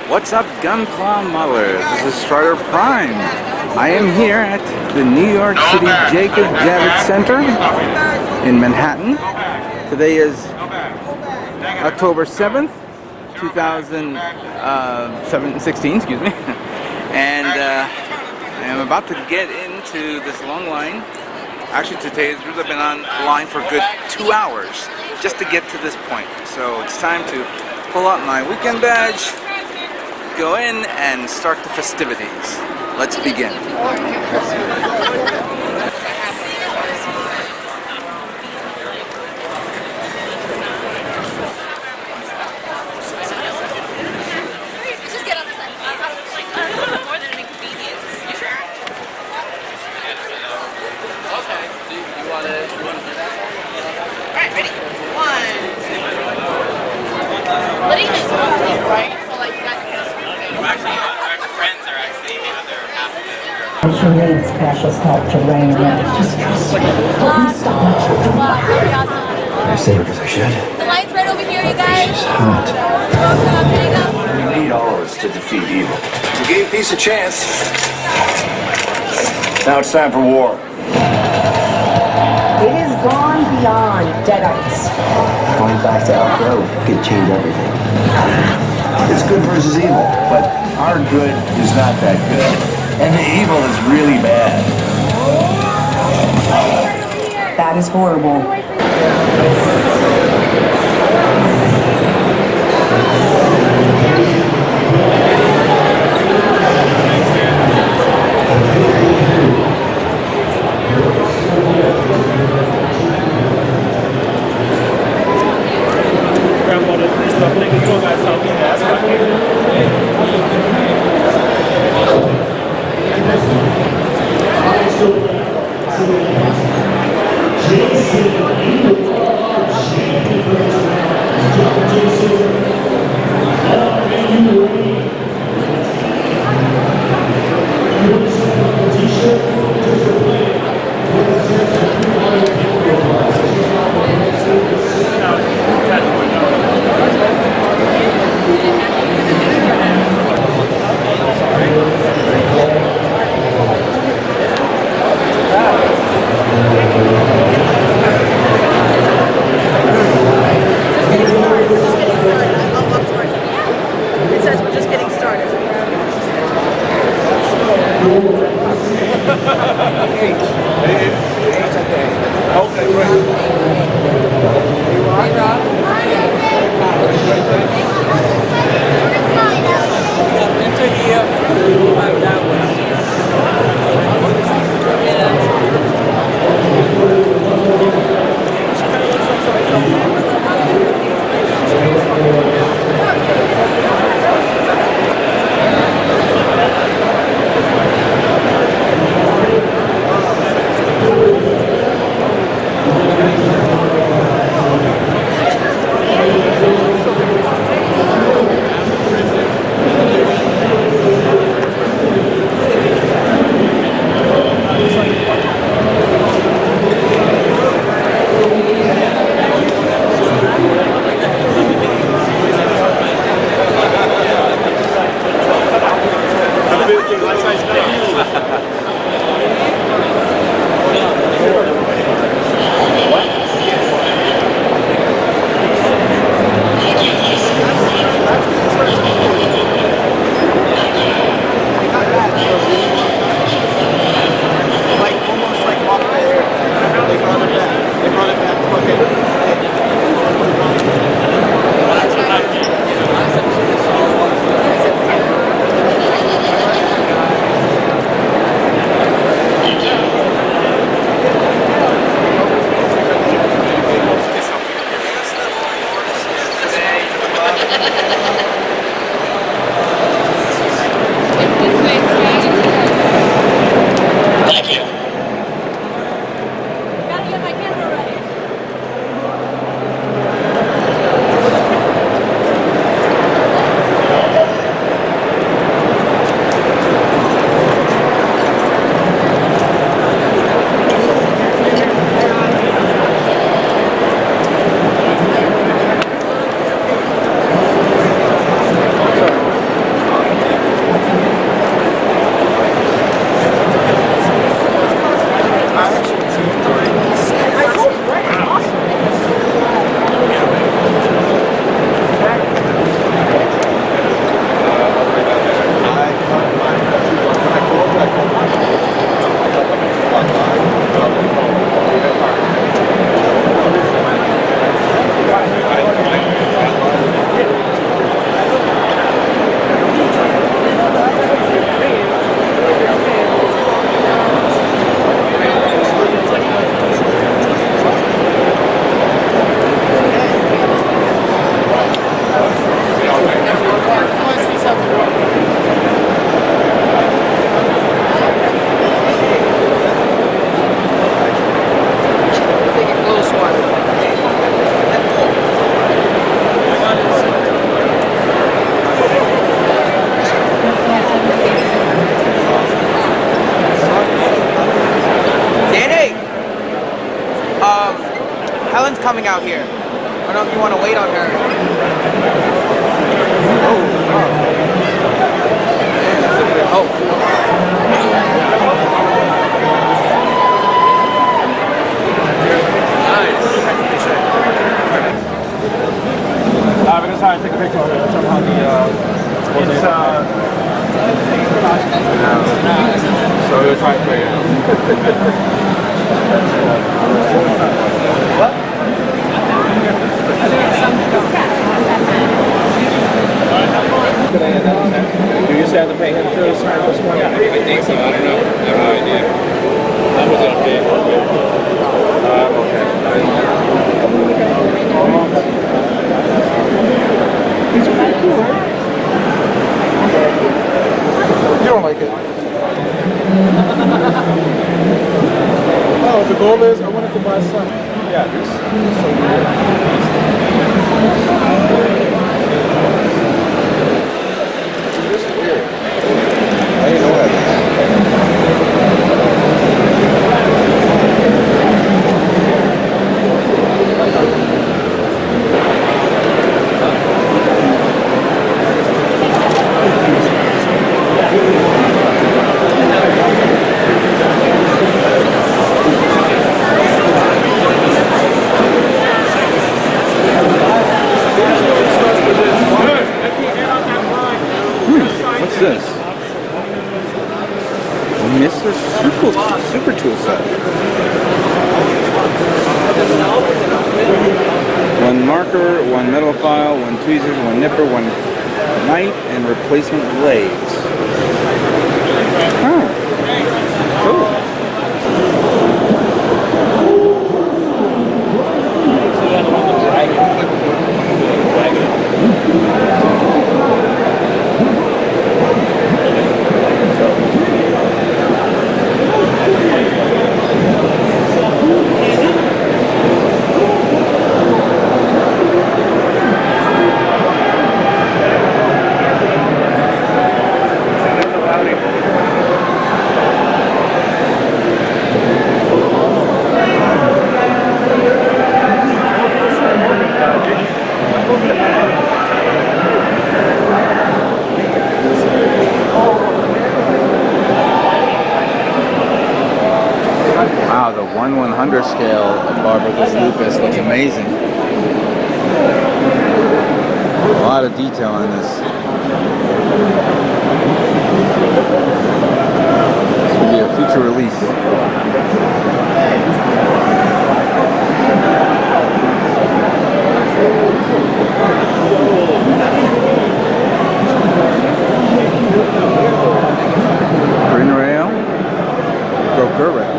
What's up, gun claw modelers? This is Stryderprime. I am here at the New York City Jacob Javits Center in Manhattan. Today is October 7th, 2016, excuse me. And I am about to get into this long line. Actually, today's really been online for a good 2 hours just to get to this point. So it's time to pull out my weekend badge, go in, and start the festivities. Let's begin. She needs precious help to rein her in. Just trust me. Please stop. I say because I should. The light's right over here, you guys. She's hot. There you go. We need all of us to defeat evil. We gave peace a chance. Now it's time for war. It has gone beyond Deadites. Going back to Elk Grove could change everything. It's good versus evil, but our good is not that good. And the evil is really bad. That is horrible. It says we're just coming out here. I don't know if you want to wait on her. Oh. We're gonna try and take a picture of it. Somehow so we'll try and figure it out. What? Do you still have to pay him to sign this one? I think so. I don't know. I have no idea. That was okay. You don't like it. Oh, the goal is I wanted to buy some. Yeah, this is so weird. This is weird. I didn't know that. What's this? Mr. Super Tool Set. One marker, one metal file, one tweezers, one nipper, one knife, and replacement blades. Oh, cool. Wow, the 1/100 scale of Barbarous Lupus looks amazing. A lot of detail on this. This will be a future release. Green rail, broker rail.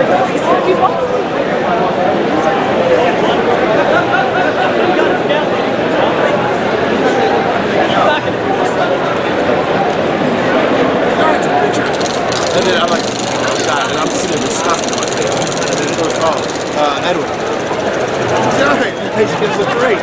And then I'm like, oh God, and I'm sitting there disgusted like this. And then he goes, oh, Edwin. Yeah, hey, she gives a great.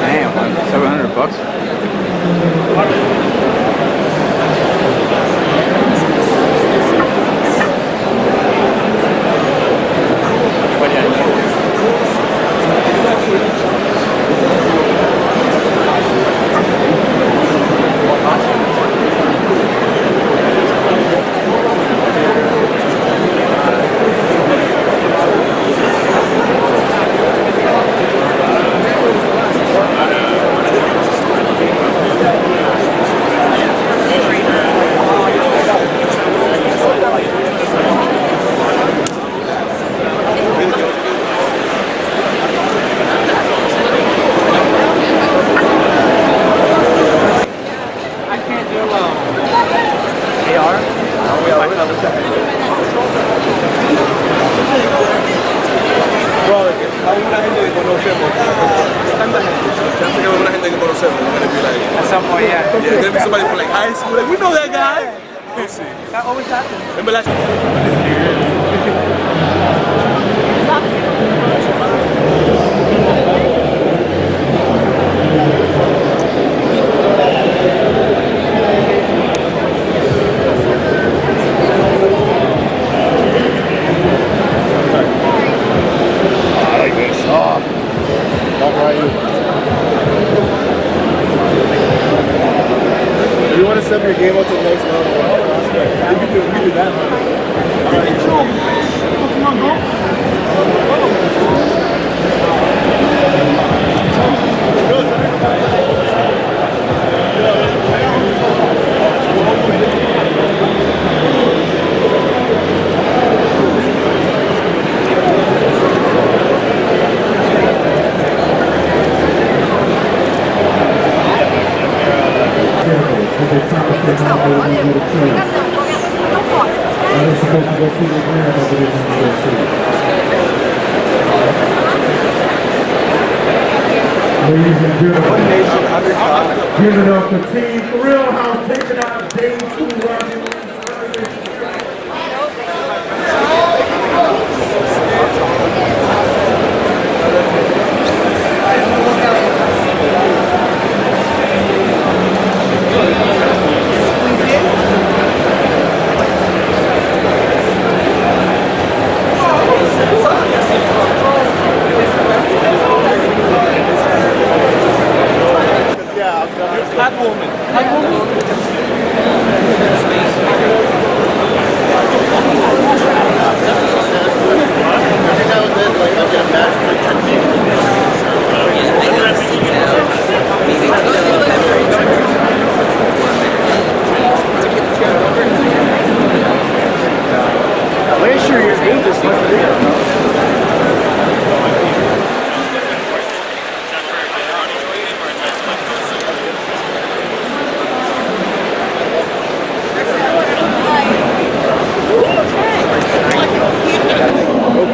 Damn, like $700. At some point, yeah. Yeah, there'll be somebody from like high school, like, we know that guy. We'll see. That always happens. Remember last I like this. Oh, don't write you. If you want to step your game up to the next level, you can do that. Come on, Ladies and gentlemen, give it up for Team Thrill House taking out day 2 running.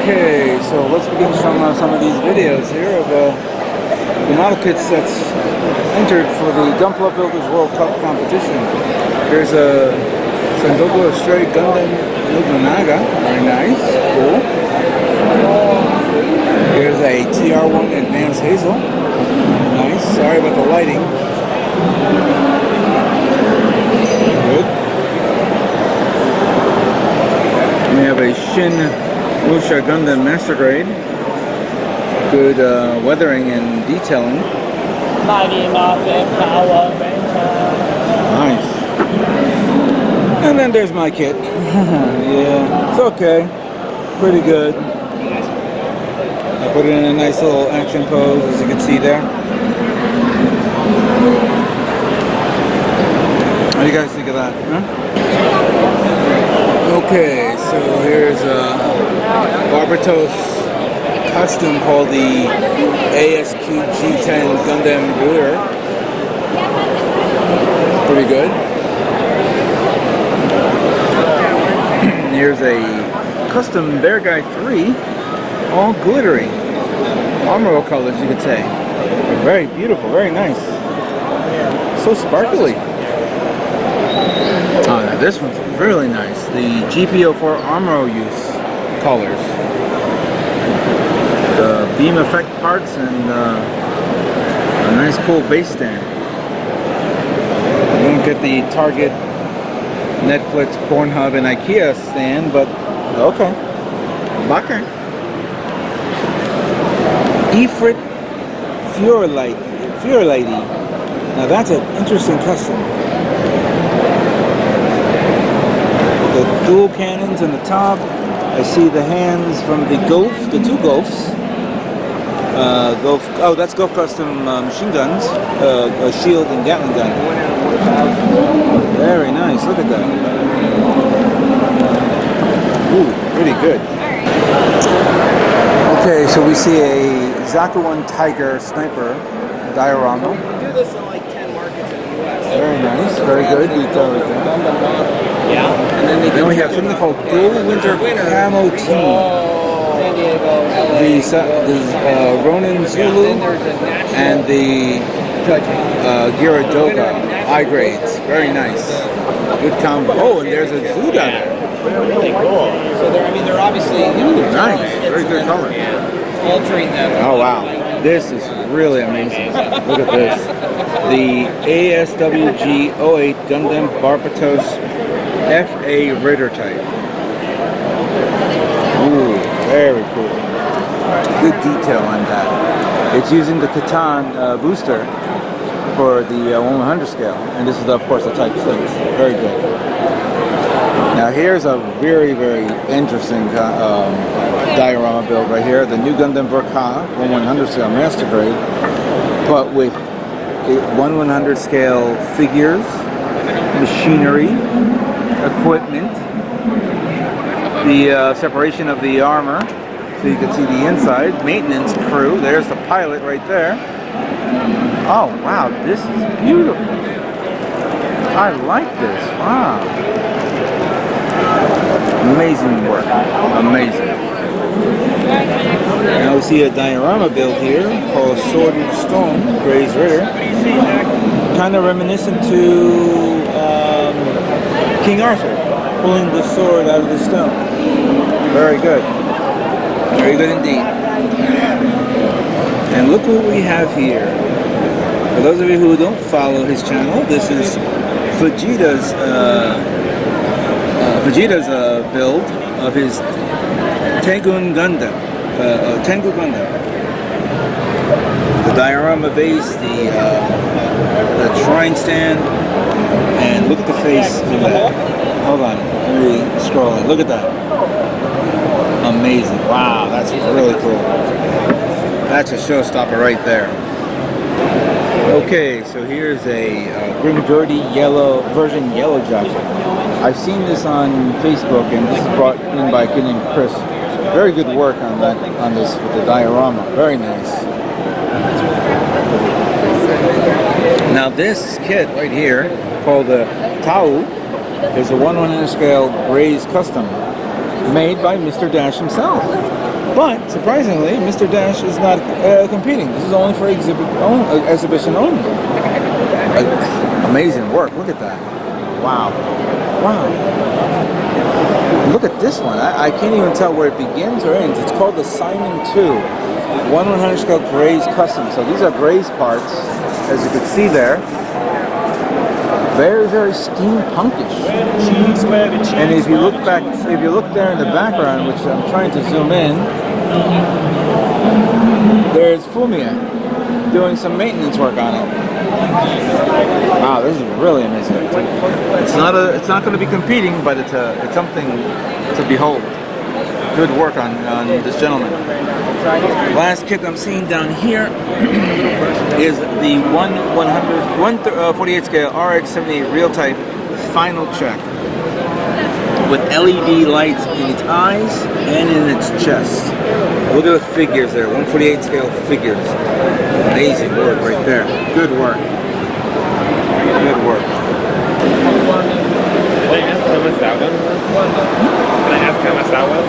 Okay, so let's begin from some of these videos here of the model kits that's entered for the Gunpla Builders World Cup competition. There's a Sandogo Stray Gundam Nobunaga, very nice, cool. We have a Shin Wuxia Gundam Master Grade. Good weathering and detailing. Nice. And then there's my kit. Yeah, it's okay. Pretty good. I put it in a nice little action pose, as you can see there. What do you guys think of that? Huh? Okay, so here's a Barbatos custom called the ASQ G10 Gundam Booter. Pretty good. Here's a custom Bear Guy 3, all glittery. Armor colors, you could say. Very beautiful, very nice. So sparkly. Oh, now this one's really nice. The GPO4 Armor use colors. The beam effect parts and a nice cool base stand. You don't get the Target, Netflix, Pornhub, and IKEA stand, but okay. Okay. Ifrit Furlady. Now that's an interesting custom. The dual cannons on the top. I see the hands from the Golf, the two Golfs. Oh, that's Golf Custom machine guns, a shield and Gatling gun. Very nice. Look at that. Ooh, pretty good. Okay, so we see a Zakuan Tiger sniper diorama. We do this in like 10 markets in the US. Very nice, very good detail right there. Yeah. And Then we have something called Dual Winter Camo Team. San Diego, LA. The Ronin Zulu and the Gyaradoka eye grades. Very nice. Good combo. Oh, and there's a Zoo down there. Really cool. So they're obviously, they're Nice. Very good color. altering them. Oh wow, this is really amazing. Look at this. The ASWG-08 Gundam Barbatos FA Ritter type. Ooh, very cool. Good detail on that. It's using the Catan booster for the 1/100 scale, and this is of course the Type 6. Very good. Now here's a very, very interesting diorama build right here. The new Gundam Verka 1/100 scale Master Grade, but with 1/100 scale figures, machinery, equipment, the separation of the armor, so you can see the inside, maintenance crew. There's the pilot right there. Oh wow, this is beautiful. I like this. Wow. Amazing work. Amazing. Now we see a diorama build here called Sword and Stone, Gray's Ritter. Kind of reminiscent to King Arthur, pulling the sword out of the stone. Very good. Very good indeed. And look what we have here. For those of you who don't follow his channel, this is Vegeta's build of his Tengu Gundam. The diorama base, the shrine stand, and look at the face of that. Hold on, let me scroll in. Look at that. Amazing. Wow, that's really cool. That's a showstopper right there. Okay, so here's a Grimgurdy yellow version yellow jacket. I've seen this on Facebook, and this is brought in by a kid named Chris. Very good work on that, on this with the diorama. Very nice. Now this kit right here, called the Tau, is a 1/100 scale Gray's custom, made by Mr. Dash himself. But surprisingly, Mr. Dash is not competing. This is only for exhibition only. Amazing work. Look at that. Wow. Wow. Look at this one. I can't even tell where it begins or ends. It's called the Simon 2. 1/100 scale Gray's custom. So these are Gray's parts, as you can see there. Very, very steampunkish. And if you look back, if you look there in the background, which I'm trying to zoom in, there's Fumiya doing some maintenance work on it. Wow, this is really amazing. It's not going to be competing, but it's something to behold. Good work on this gentleman. Last kit I'm seeing down here is the 148 scale RX-78 real type final check with LED lights in its eyes and in its chest. Look at the figures there, 148 scale figures. Amazing work right there. Good work. Good work. Can I ask how much that was? Can I ask how much that was?